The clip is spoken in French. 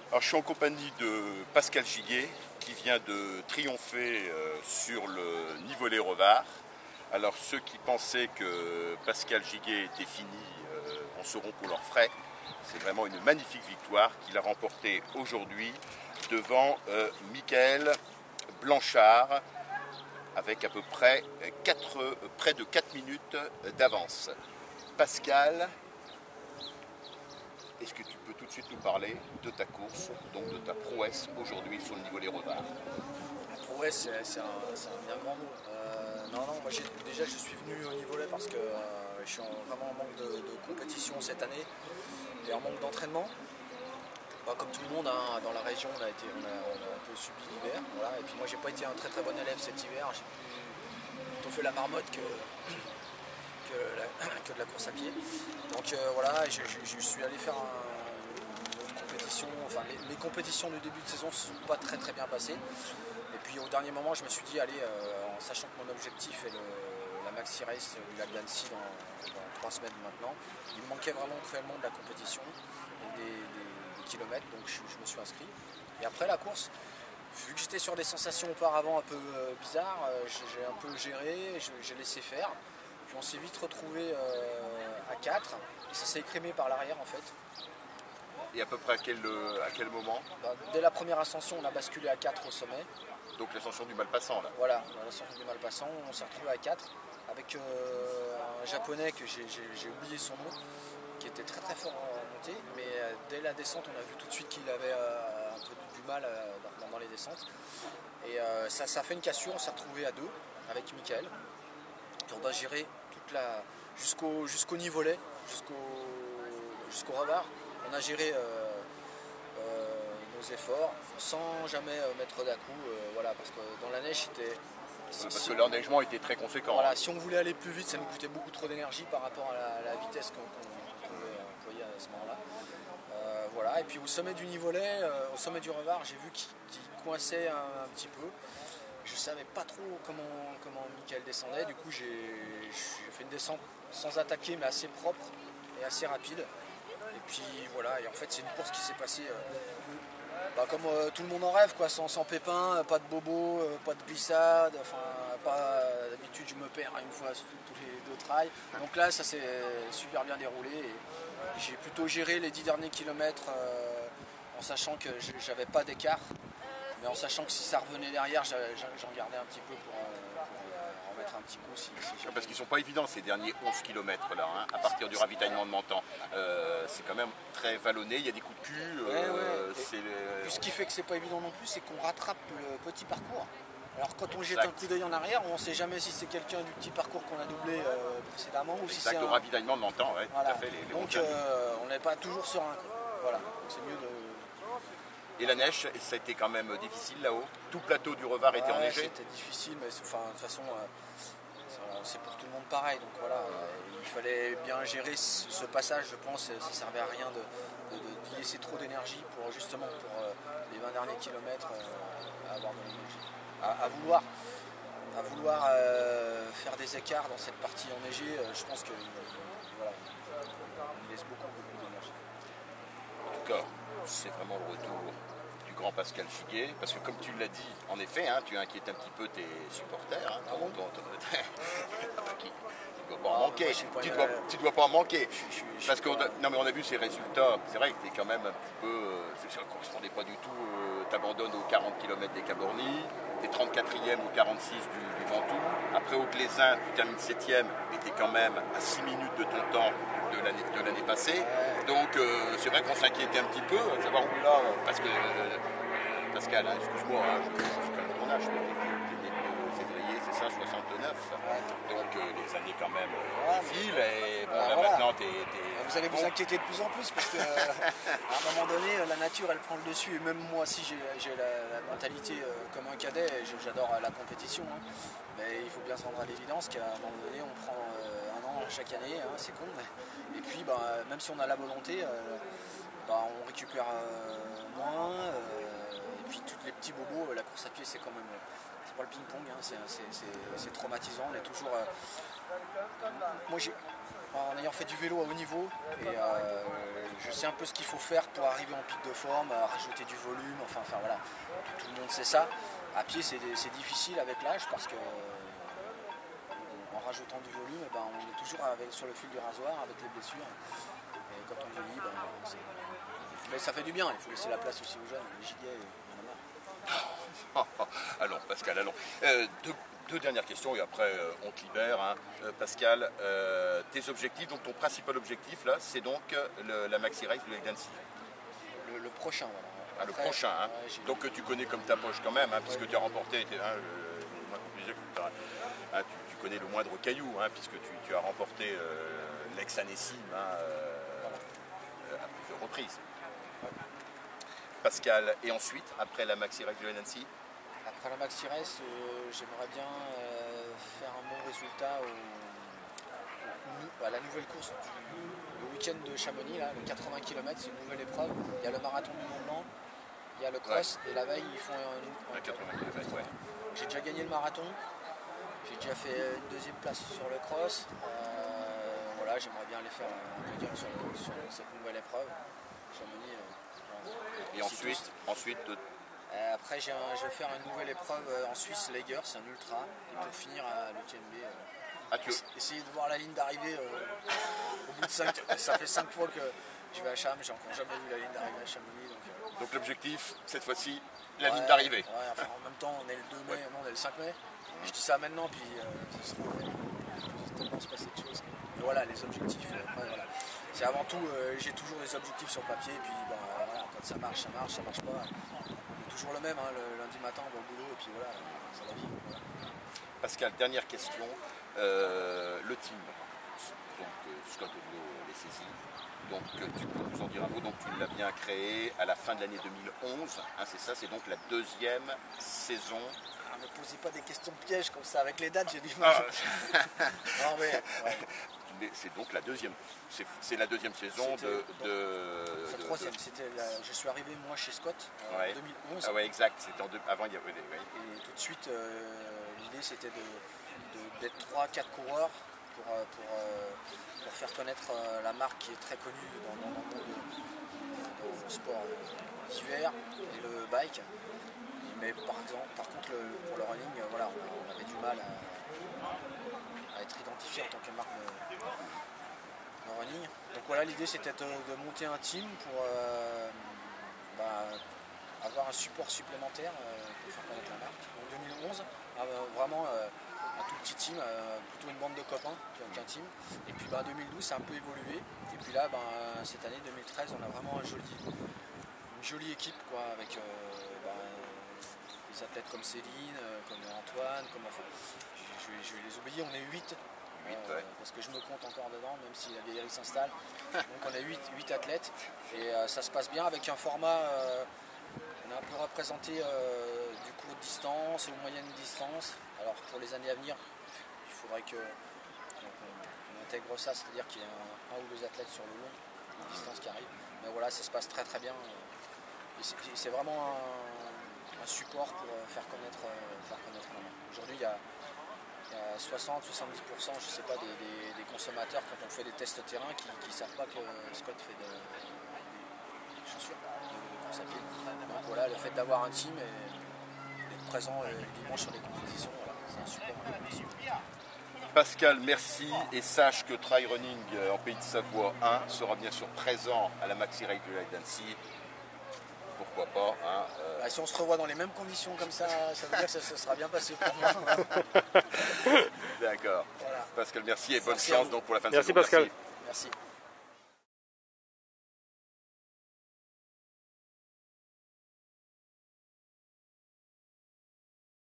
Alors, je suis en compagnie de Pascal Giguet qui vient de triompher sur le Nivolé Revard. Alors ceux qui pensaient que Pascal Giguet était fini en sauront pour leurs frais. C'est vraiment une magnifique victoire qu'il a remportée aujourd'hui devant Michael Blanchard avec à peu près près de 4 minutes d'avance. Pascal, est-ce que tu peux tout de suite nous parler de ta course, donc de ta prouesse aujourd'hui sur le Nivolé Revard? La prouesse, c'est un bien grand mot. Non, moi déjà je suis venu au Nivolais parce que je suis vraiment en manque de compétition cette année et en manque d'entraînement. Comme tout le monde hein, dans la région, on a un peu subi l'hiver. Voilà. Et puis moi j'ai pas été un très très bon élève cet hiver. J'ai plutôt fait la marmotte que de la course à pied. Donc voilà, je suis allé faire une autre compétition. Enfin, mes compétitions du début de saison ne se sont pas très très bien passées. Et puis au dernier moment, je me suis dit, allez, en sachant que mon objectif est la Maxi Race du lac d'Annecy dans 3 semaines maintenant, il me manquait vraiment cruellement de la compétition et des kilomètres, donc je me suis inscrit. Et après la course, vu que j'étais sur des sensations auparavant un peu bizarres, j'ai un peu géré, j'ai laissé faire. Puis on s'est vite retrouvé à 4 et ça s'est écrémé par l'arrière en fait. Et à peu près à quel moment? Dès la première ascension, on a basculé à 4 au sommet. Donc l'ascension du Malpassant là. Voilà, l'ascension du Malpassant, on s'est retrouvé à 4 avec un japonais que j'ai oublié son nom, qui était très très fort en montée, mais dès la descente, on a vu tout de suite qu'il avait un peu du mal dans les descentes. Et ça a fait une cassure, on s'est retrouvé à 2 avec Michael. Et on a géré jusqu'au Nivolais, jusqu'au Revard. On a géré nos efforts sans jamais mettre d'à-coup, voilà, parce que dans la neige c'était. Parce que l'enneigement était très conséquent. Voilà, si on voulait aller plus vite, ça nous coûtait beaucoup trop d'énergie par rapport à la vitesse qu'on pouvait employer à ce moment-là. Voilà, et puis au sommet du Nivolais, au sommet du Revard, j'ai vu qu'il coinçait un petit peu. Je ne savais pas trop comment Michael descendait, du coup j'ai fait une descente sans attaquer mais assez propre et assez rapide. Et puis voilà, et en fait c'est une course qui s'est passée comme tout le monde en rêve, quoi, sans pépin, pas de bobo, pas de glissade, enfin d'habitude je me perds une fois tous les 2 trails. Donc là ça s'est super bien déroulé et j'ai plutôt géré les 10 derniers kilomètres en sachant que j'avais pas d'écart. Mais en sachant que si ça revenait derrière, j'en gardais un petit peu pour remettre un petit coup. Parce qu'ils ne sont pas évidents ces derniers 11 km là, hein, à partir du ravitaillement de Menton. C'est quand même très vallonné, il y a des coups de cul. Puis ce qui fait que c'est pas évident non plus, c'est qu'on rattrape le petit parcours. Alors quand on jette un coup d'œil en arrière, on ne sait jamais si c'est quelqu'un du petit parcours qu'on a doublé précédemment ou si c'est le ravitaillement de Menton, ouais, voilà. Tout à fait. Donc on n'est pas toujours serein. Voilà, donc c'est mieux de. Et la neige, ça a été quand même difficile là-haut. Tout le plateau du Revard était enneigé. C'était difficile, mais de toute façon, c'est pour tout le monde pareil. Donc voilà, il fallait bien gérer ce passage, je pense. Ça ne servait à rien d'y laisser trop d'énergie pour justement pour les 20 derniers kilomètres avoir de l'énergie. À vouloir faire des écarts dans cette partie enneigée, je pense qu'il voilà, il laisse beaucoup d'énergie. En tout cas, c'est vraiment le retour du grand Pascal Giguet, parce que comme tu l'as dit, en effet, hein, tu inquiètes un petit peu tes supporters. Hein, tu dois pas en manquer. Tu dois pas en manquer. Parce qu'on a vu ces résultats. C'est vrai que tu es quand même un petit peu. Ça ne correspondait pas du tout. Tu abandonnes aux 40 km des Cabornis. Tu es 34e ou 46 du Ventoux. Après au Glésin, tu termines 7e, mais tu es quand même à 6 minutes de ton temps de l'année passée. Donc c'est vrai qu'on s'inquiétait un petit peu, à savoir où là, parce que Pascal, hein, excuse-moi, hein, je connais ton âge, mais t'es né le février, c'est ça, 69. Donc les années quand même défilent et bon, là voilà. maintenant vous allez vous inquiéter de plus en plus parce qu'à un moment donné, la nature elle prend le dessus et même moi si j'ai la mentalité comme un cadet, j'adore la compétition. Hein. Mais il faut bien se rendre à l'évidence qu'à un moment donné, on prend un an chaque année, hein, c'est con. Et puis même si on a la volonté, on récupère moins. Et puis tous les petits bobos, la course à pied c'est quand même. C'est pas le ping-pong, hein, c'est traumatisant. On est toujours moi, en ayant fait du vélo à haut niveau, et je sais un peu ce qu'il faut faire pour arriver en pic de forme, rajouter du volume, enfin voilà, tout le monde sait ça. À pied, c'est difficile avec l'âge parce que en rajoutant du volume, ben, on est toujours sur le fil du rasoir avec les blessures. Et quand on vieillit, ben, mais ça fait du bien, il faut laisser la place aussi aux jeunes, les gilets, il y en a marre. Allons, Pascal, allons. Deux dernières questions et après on te libère. Hein. Pascal, tes objectifs, donc ton principal objectif là, c'est donc la Maxi Race de l'Agdancy. Le prochain, voilà. Ah, le prochain, hein. Donc que tu connais comme ta poche quand même, hein, puisque tu as remporté, tu connais le moindre caillou, hein, puisque tu as remporté l'ex-Annecy à plusieurs reprises. Pascal, et ensuite, après la Maxi Race de l'Agdancy? Après la Maxi Race, j'aimerais bien faire un bon résultat à la nouvelle course du week-end de Chamonix, là, le 80 km, c'est une nouvelle épreuve. Il y a le marathon du Mont Blanc, il y a le cross, et la veille ils font un 80 km, ouais. J'ai déjà gagné le marathon, j'ai déjà fait une deuxième place sur le cross. Voilà, j'aimerais bien aller faire un podium sur cette nouvelle épreuve. Chamonix. Et ensuite après, je vais faire une nouvelle épreuve en Suisse, Lager, c'est un ultra. Et pour finir à l'UTMB, essayer de voir la ligne d'arrivée au bout de 5. Ça fait 5 fois que je vais à Cham, j'ai encore jamais vu la ligne d'arrivée à Chamonix. Donc l'objectif, cette fois-ci, la ligne d'arrivée. Ouais, enfin, en même temps, on est le 2 mai, non, on est le 5 mai. Je dis ça maintenant, puis ça sera tellement se passer de choses. Mais voilà, les objectifs, après, voilà. C'est avant tout, j'ai toujours les objectifs sur papier, et puis voilà, quand ça marche, ça marche pas. Toujours le même, hein, le lundi matin on va au boulot et puis voilà, c'est la vie. Voilà. Pascal, dernière question. Le team, donc Scott Odlo les saisit. Donc tu peux nous en dire un mot. Donc tu l'as bien créé à la fin de l'année 2011. Hein, c'est ça, c'est donc la deuxième saison. Ne me posez pas des questions pièges comme ça, avec les dates j'ai du mal. Non mais ouais. C'est donc la deuxième. C'est la deuxième saison la troisième. Je suis arrivé moi chez Scott en 2011. Ah ouais, exact. C'était avant il y avait. Et tout de suite, l'idée c'était d'être 3-4 coureurs pour faire connaître la marque qui est très connue dans le sport d'hiver et le bike. Mais par contre, pour le running, voilà, on avait du mal à être identifié en tant que marque de running. Donc voilà, l'idée c'était de monter un team pour avoir un support supplémentaire pour faire connaître la marque. En 2011, vraiment un tout petit team, plutôt une bande de copains qu'un team. Et puis 2012, ça a un peu évolué. Et puis là, cette année 2013, on a vraiment une jolie équipe quoi, avec des athlètes comme Céline, comme Antoine, je vais les oublier, on est 8. Parce que je me compte encore dedans, même si la vieillerie s'installe. Donc on a 8 athlètes et ça se passe bien avec un format, on est un peu représenté du court distance ou moyenne distance. Alors pour les années à venir, il faudrait qu'on intègre ça, c'est-à-dire qu'il y ait un ou deux athlètes sur le long distance qui arrivent. Mais voilà, ça se passe très très bien. Et c'est vraiment un support pour faire connaître la marque. Aujourd'hui, il y a 60-70%, je ne sais pas, des consommateurs quand on fait des tests terrain qui ne savent pas que Scott fait des chaussures de course à pied. Donc voilà, le fait d'avoir un team et d'être présent le dimanche sur les compétitions, voilà, c'est un support. Pascal, merci et sache que Trail Running en Pays de Savoie 1 sera bien sûr présent à la Maxi Race de l'Agdancy. Pourquoi pas hein, si on se revoit dans les mêmes conditions comme ça veut dire que ça sera bien passé pour moi. D'accord. Voilà. Pascal, merci et bonne merci chance donc, pour la fin de saison. Merci Pascal. Merci.